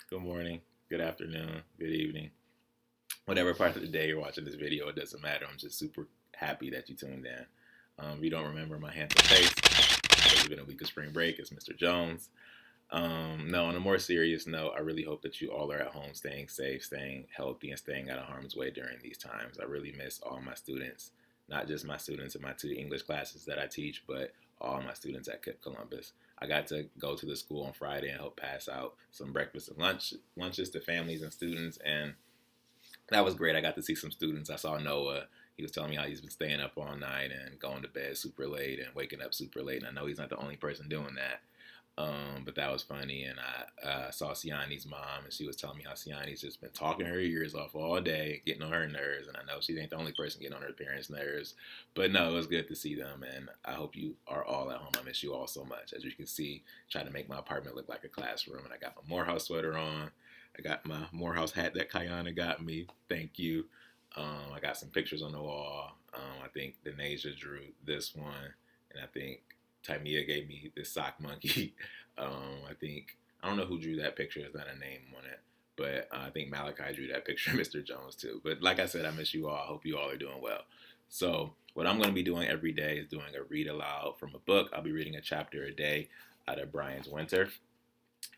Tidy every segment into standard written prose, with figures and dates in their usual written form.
Good morning, good afternoon, good evening. Whatever part of the day you're watching this video, it doesn't matter. I'm just super happy that you tuned in. If you don't remember my handsome face, it's been a week of spring break. It's Mr. Jones. No, on a more serious note, I really hope that you all are at home staying safe, staying healthy, and staying out of harm's way during these times. I really miss all my students, not just my students in my two English classes that I teach, but all my students at Columbus. I got to go to the school on Friday and help pass out some breakfast and lunches to families and students, and that was great. I got to see some students. I saw Noah. He was telling me how he's been staying up all night and going to bed super late and waking up super late. And I know he's not the only person doing that. But that was funny. And I saw Siani's mom, and she was telling me how Siani's just been talking her ears off all day, getting on her nerves. And I know she ain't the only person getting on her parents' nerves. But no, it was good to see them. And I hope you are all at home. I miss you all so much. As you can see, trying to make my apartment look like a classroom. And I got my Morehouse sweater on. I got my Morehouse hat that Kayana got me. Thank you. I got some pictures on the wall. I think Denasia drew this one, and I think Timea gave me this sock monkey. I don't know who drew that picture. There's not a name on it, but I think Malachi drew that picture, Mr. Jones too. But like I said, I miss you all. I hope you all are doing well. So what I'm going to be doing every day is doing a read aloud from a book. I'll be reading a chapter a day out of Brian's Winter.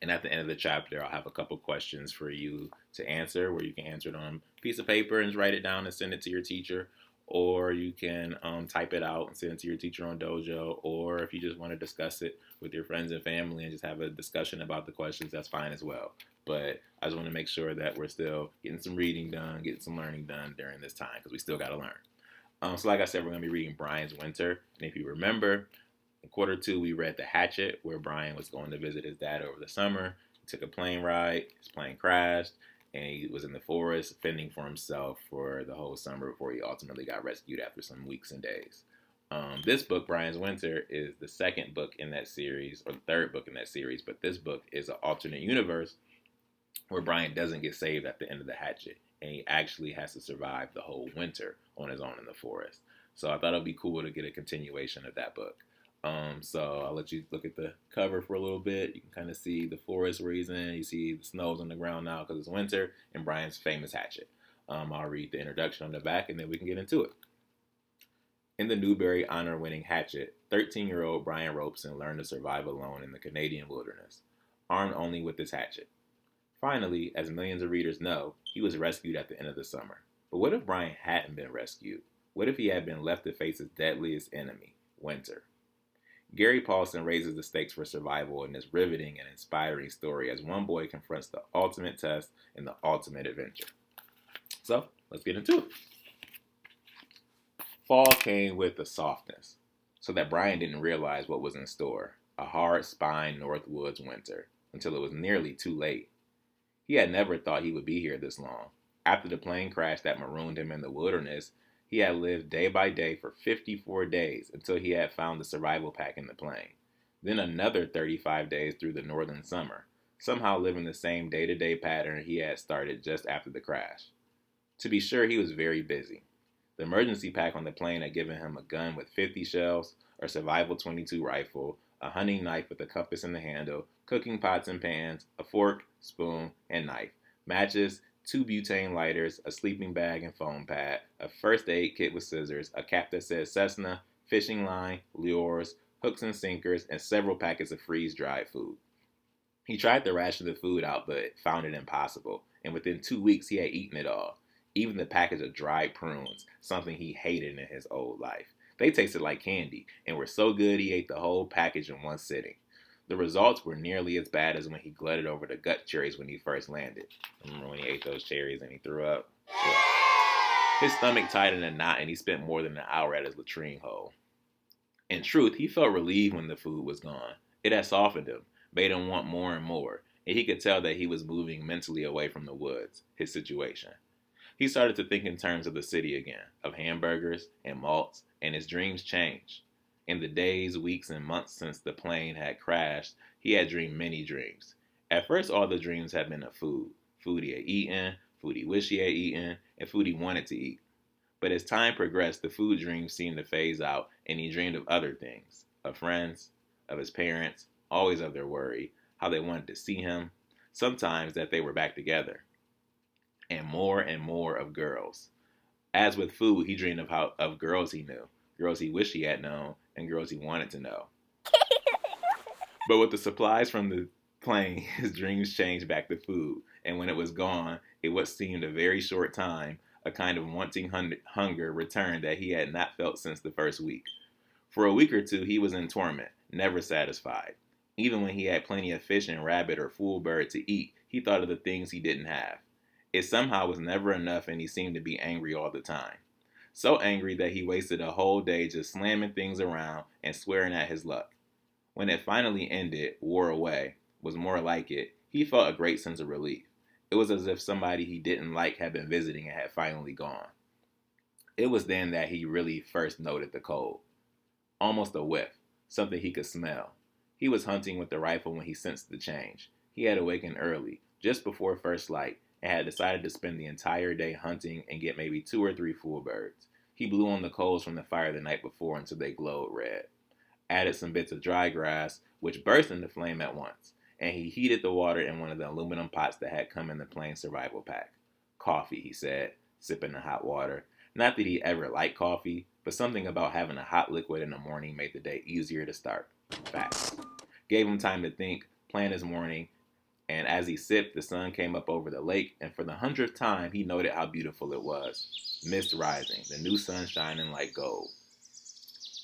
And at the end of the chapter, I'll have a couple questions for you to answer, where you can answer it on a piece of paper and write it down and send it to your teacher. Or you can type it out and send it to your teacher on Dojo. Or if you just want to discuss it with your friends and family and just have a discussion about the questions, that's fine as well. But I just want to make sure that we're still getting some reading done, getting some learning done during this time, because we still got to learn. So like I said, we're going to be reading Brian's Winter. And if you remember, in quarter two, we read The Hatchet, where Brian was going to visit his dad over the summer. He took a plane ride, his plane crashed, and he was in the forest fending for himself for the whole summer before he ultimately got rescued after some weeks and days. This book, Brian's Winter, is the second book in that series, or the third book in that series, but this book is an alternate universe where Brian doesn't get saved at the end of The Hatchet, and he actually has to survive the whole winter on his own in the forest. So I thought it'd be cool to get a continuation of that book. So I'll let you look at the cover for a little bit. You can kind of see the forest where he's in. You see the snow's on the ground now because it's winter, and Brian's famous hatchet. I'll read the introduction on the back, and then we can get into it. In the Newbery honor-winning Hatchet, 13-year-old Brian Robeson learned to survive alone in the Canadian wilderness, armed only with his hatchet. Finally, as millions of readers know, he was rescued at the end of the summer. But what if Brian hadn't been rescued? What if he had been left to face his deadliest enemy, winter? Gary Paulson raises the stakes for survival in this riveting and inspiring story as one boy confronts the ultimate test in the ultimate adventure. So, let's get into it. Fall came with a softness, so that Brian didn't realize what was in store, a hard-spined Northwoods winter, until it was nearly too late. He had never thought he would be here this long. After the plane crash that marooned him in the wilderness, he had lived day by day for 54 days until he had found the survival pack in the plane. Then another 35 days through the northern summer, somehow living the same day-to-day pattern he had started just after the crash. To be sure, he was very busy. The emergency pack on the plane had given him a gun with 50 shells, a survival .22 rifle, a hunting knife with a compass in the handle, cooking pots and pans, a fork, spoon, and knife, matches, 2 butane lighters, a sleeping bag and foam pad, a first aid kit with scissors, a cap that said Cessna, fishing line, lures, hooks and sinkers, and several packets of freeze-dried food. He tried to ration the food out, but found it impossible, and within 2 weeks he had eaten it all. Even the package of dried prunes, something he hated in his old life. They tasted like candy, and were so good he ate the whole package in one sitting. The results were nearly as bad as when he glutted over the gut cherries when he first landed. Remember when he ate those cherries and he threw up? Yeah. His stomach tied in a knot, and he spent more than an hour at his latrine hole. In truth, he felt relieved when the food was gone. It had softened him, made him want more and more, and he could tell that he was moving mentally away from the woods, his situation. He started to think in terms of the city again, of hamburgers and malts, and his dreams changed. In the days, weeks, and months since the plane had crashed, he had dreamed many dreams. At first, all the dreams had been of food. Food he had eaten, food he wished he had eaten, and food he wanted to eat. But as time progressed, the food dreams seemed to phase out, and he dreamed of other things, of friends, of his parents, always of their worry, how they wanted to see him. sometimes that they were back together, and more of girls. As with food, he dreamed of girls he knew, girls he wished he had known, and girls he wanted to know. But with the supplies from the plane, his dreams changed back to food, and when it was gone, it what seemed a very short time, a kind of wanting hunger returned that he had not felt since the first week. For a week or two, he was in torment, never satisfied. Even when he had plenty of fish and rabbit or fool bird to eat, he thought of the things he didn't have. It somehow was never enough, and he seemed to be angry all the time. So angry that he wasted a whole day just slamming things around and swearing at his luck. When it finally ended, wore away, was more like it, he felt a great sense of relief. It was as if somebody he didn't like had been visiting and had finally gone. It was then that he really first noted the cold. Almost a whiff, something he could smell. He was hunting with the rifle when he sensed the change. He had awakened early, just before first light, and had decided to spend the entire day hunting and get maybe 2 or 3 full birds. He blew on the coals from the fire the night before until they glowed red. Added some bits of dry grass, which burst into flame at once, and he heated the water in one of the aluminum pots that had come in the plane survival pack. Coffee, he said, sipping the hot water. Not that he ever liked coffee, but something about having a hot liquid in the morning made the day easier to start. Facts. Gave him time to think, plan his morning, and as he sipped, the sun came up over the lake, and for the 100th time, he noted how beautiful it was. Mist rising, the new sun shining like gold.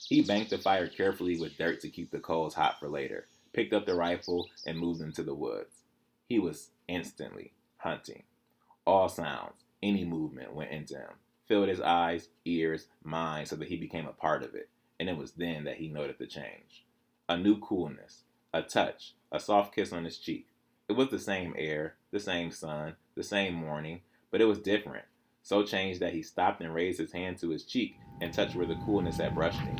He banked the fire carefully with dirt to keep the coals hot for later, picked up the rifle, and moved into the woods. He was instantly hunting. All sounds, any movement went into him, filled his eyes, ears, mind so that he became a part of it, and it was then that he noted the change. A new coolness, a touch, a soft kiss on his cheek. It was the same air, the same sun, the same morning, but it was different, so changed that he stopped and raised his hand to his cheek and touched where the coolness had brushed him.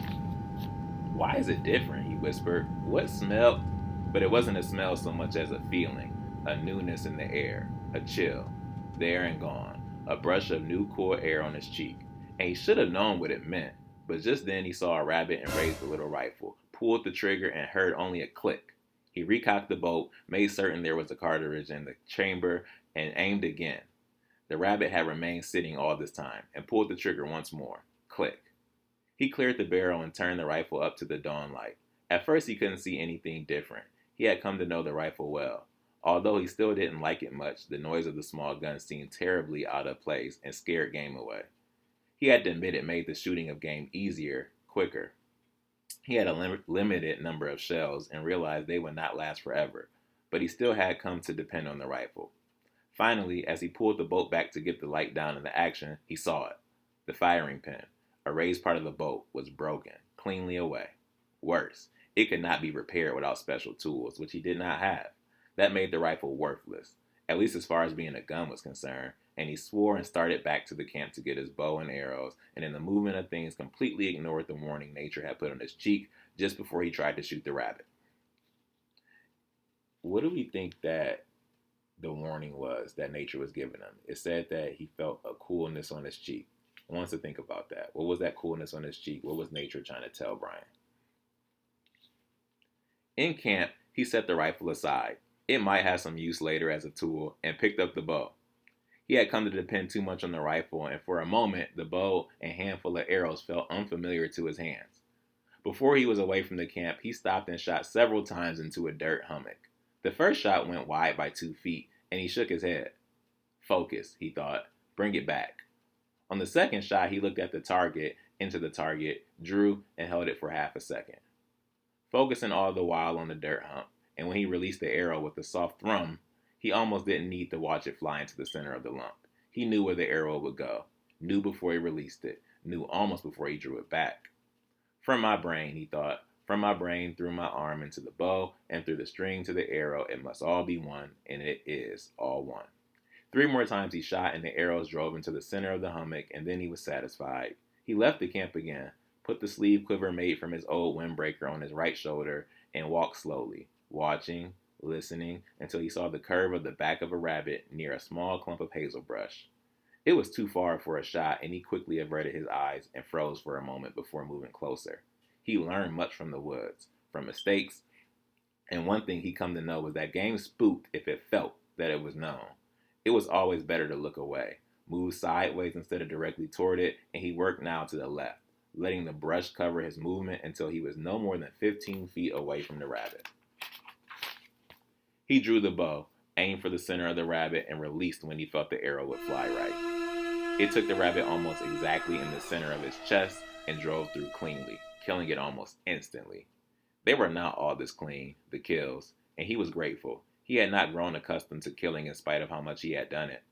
Why is it different? He whispered. What smell? But it wasn't a smell so much as a feeling, a newness in the air, a chill, there and gone, a brush of new cool air on his cheek. And he should have known what it meant, but just then he saw a rabbit and raised the little rifle, pulled the trigger and heard only a click. He recocked the bolt, made certain there was a cartridge in the chamber, and aimed again. The rabbit had remained sitting all this time, and pulled the trigger once more. Click. He cleared the barrel and turned the rifle up to the dawn light. At first he couldn't see anything different. He had come to know the rifle well. Although he still didn't like it much, the noise of the small gun seemed terribly out of place and scared game away. He had to admit it made the shooting of game easier, quicker. He had a limited number of shells and realized they would not last forever, but he still had come to depend on the rifle. Finally, as he pulled the bolt back to get the light down in the action, he saw it. The firing pin, a raised part of the bolt, was broken, cleanly away. Worse, it could not be repaired without special tools, which he did not have. That made the rifle worthless, at least as far as being a gun was concerned, and he swore and started back to the camp to get his bow and arrows, and in the movement of things completely ignored the warning nature had put on his cheek just before he tried to shoot the rabbit. What do we think that the warning was that nature was giving him? It said that he felt a coolness on his cheek. I want to think about that. What was that coolness on his cheek? What was nature trying to tell Brian? In camp, he set the rifle aside. It might have some use later as a tool, and picked up the bow. He had come to depend too much on the rifle, and for a moment, the bow and handful of arrows felt unfamiliar to his hands. Before he was away from the camp, he stopped and shot several times into a dirt hummock. The first shot went wide by 2 feet, and he shook his head. Focus, he thought. Bring it back. On the second shot, he looked at the target, into the target, drew, and held it for half a second. Focusing all the while on the dirt hump, and when he released the arrow with a soft thrum, he almost didn't need to watch it fly into the center of the lump. He knew where the arrow would go, knew before he released it, knew almost before he drew it back. From my brain, he thought, from my brain through my arm into the bow, and through the string to the arrow, it must all be one, and it is all one. 3 more times he shot, and the arrows drove into the center of the hummock, and then he was satisfied. He left the camp again, put the sleeve quiver made from his old windbreaker on his right shoulder, and walked slowly, watching, listening, until he saw the curve of the back of a rabbit near a small clump of hazelbrush. It was too far for a shot, and he quickly averted his eyes and froze for a moment before moving closer. He learned much from the woods, from mistakes, and one thing he come to know was that game spooked if it felt, that it was known. It was always better to look away, move sideways instead of directly toward it, and he worked now to the left, letting the brush cover his movement until he was no more than 15 feet away from the rabbit. He drew the bow, aimed for the center of the rabbit, and released when he felt the arrow would fly right. It took the rabbit almost exactly in the center of his chest and drove through cleanly, killing it almost instantly. They were not all this clean, the kills, and he was grateful. He had not grown accustomed to killing in spite of how much he had done it.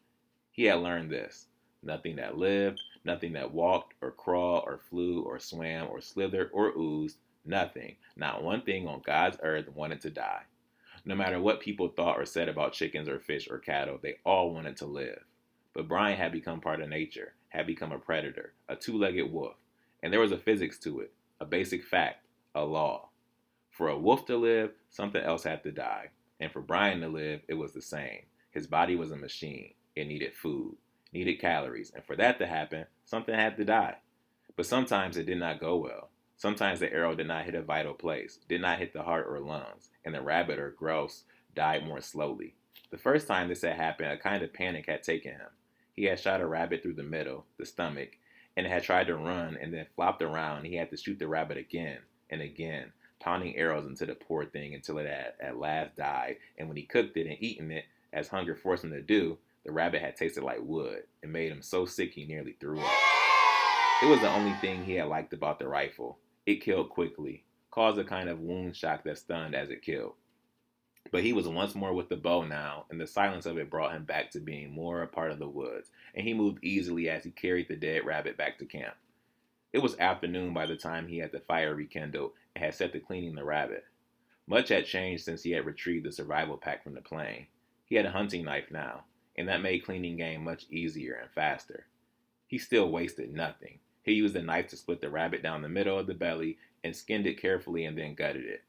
He had learned this. Nothing that lived, nothing that walked or crawled or flew or swam or slithered or oozed, nothing, not one thing on God's earth wanted to die. No matter what people thought or said about chickens or fish or cattle, they all wanted to live. But Brian had become part of nature, had become a predator, a two-legged wolf. And there was a physics to it, a basic fact, a law. For a wolf to live, something else had to die. And for Brian to live, it was the same. His body was a machine. It needed food, needed calories. And for that to happen, something had to die. But sometimes it did not go well. Sometimes the arrow did not hit a vital place, did not hit the heart or lungs, and the rabbit or grouse died more slowly. The first time this had happened, a kind of panic had taken him. He had shot a rabbit through the middle, the stomach, and had tried to run and then flopped around. He had to shoot the rabbit again and again, pounding arrows into the poor thing until it had at last died. And when he cooked it and eaten it, as hunger forced him to do, the rabbit had tasted like wood and made him so sick he nearly threw up. It was the only thing he had liked about the rifle. It killed quickly, caused a kind of wound shock that stunned as it killed. But he was once more with the bow now, and the silence of it brought him back to being more a part of the woods, and he moved easily as he carried the dead rabbit back to camp. It was afternoon by the time he had the fire rekindled and had set to cleaning the rabbit. Much had changed since he had retrieved the survival pack from the plane. He had a hunting knife now, and that made cleaning game much easier and faster. He still wasted nothing. He used the knife to split the rabbit down the middle of the belly and skinned it carefully and then gutted it,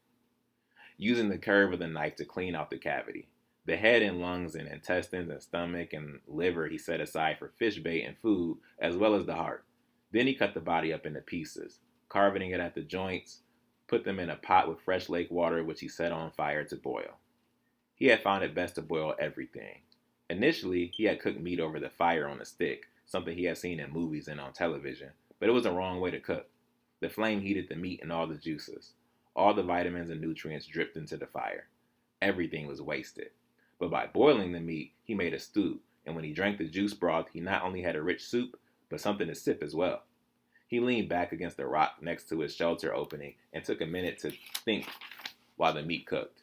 using the curve of the knife to clean out the cavity. The head and lungs and intestines and stomach and liver he set aside for fish bait and food, as well as the heart. Then he cut the body up into pieces, carving it at the joints, put them in a pot with fresh lake water which he set on fire to boil. He had found it best to boil everything. Initially, he had cooked meat over the fire on a stick, something he had seen in movies and on television, but it was the wrong way to cook. The flame heated the meat and all the juices. All the vitamins and nutrients dripped into the fire. Everything was wasted. But by boiling the meat, he made a stew, and when he drank the juice broth, he not only had a rich soup, but something to sip as well. He leaned back against the rock next to his shelter opening and took a minute to think while the meat cooked.